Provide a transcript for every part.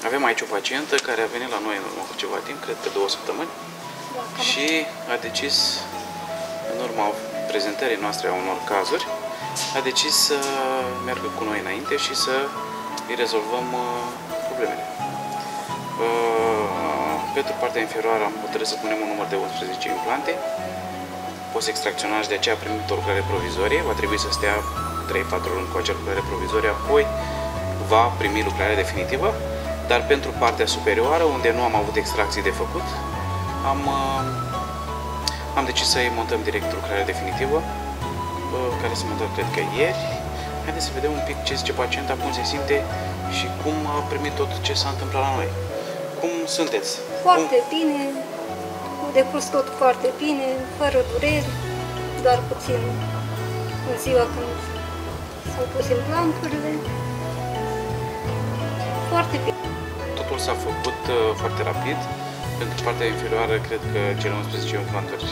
Avem aici o pacientă care a venit la noi în urmă cu ceva timp, cred că 2 săptămâni, și a decis, în urma prezentării noastre a unor cazuri, a decis să meargă cu noi înainte și să îi rezolvăm problemele. Pentru partea inferioară am hotărât să punem un număr de 11 implante post-extracțional și de aceea a primit o lucrare provizorie. Va trebui să stea 3-4 luni cu acea lucrare provizorie, apoi va primi lucrarea definitivă. Dar pentru partea superioară, unde nu am avut extracții de făcut, am decis să-i montăm direct lucrarea definitivă, care se montă, cred că ieri. Haideți să vedem un pic ce zice pacienta, cum se simte și cum a primit tot ce s-a întâmplat la noi. Cum sunteți? Foarte bine, a decurs tot foarte bine, fără dureri, doar puțin în ziua când s-au pus implanturile. Foarte bine. Totul s-a făcut foarte rapid. Pentru partea inferioară, cred că cele 11 implanturi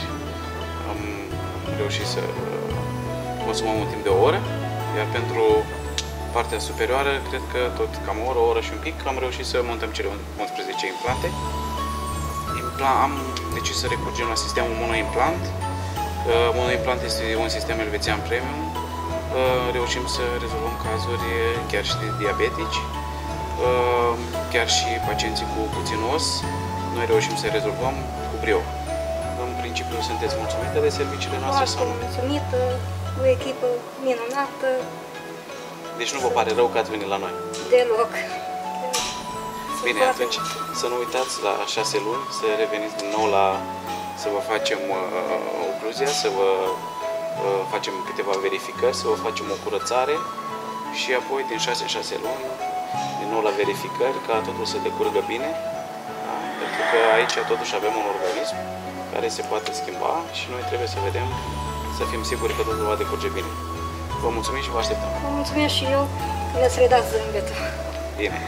am reușit să consumăm în timp de o oră, iar pentru partea superioară, cred că tot cam o oră și un pic, am reușit să montăm cele 11 implante. Am decis să recurgem la sistemul monoimplant. Monoimplant este un sistem elvețian premium. Reușim să rezolvăm cazuri chiar și de diabetici, chiar și pacienții cu puțin os. Noi reușim să rezolvăm cu brio. În principiu, sunteți mulțumită de serviciile noastre sau nu? Mulțumită, o echipă minunată. Deci nu vă pare rău că ați venit la noi? Deloc. Bine, atunci să nu uitați la 6 luni să reveniți din nou să vă facem ocluzia, să vă facem câteva verificări, să vă facem o curățare și apoi din 6 în 6 luni din nou la verificări, ca totul să decurgă bine. Da? Pentru că aici totuși avem un organism care se poate schimba și noi trebuie să vedem, să fim siguri că totul va decurge bine. Vă mulțumim și vă așteptăm. Vă mulțumesc și eu că mi-ați redat zâmbetul. Bine.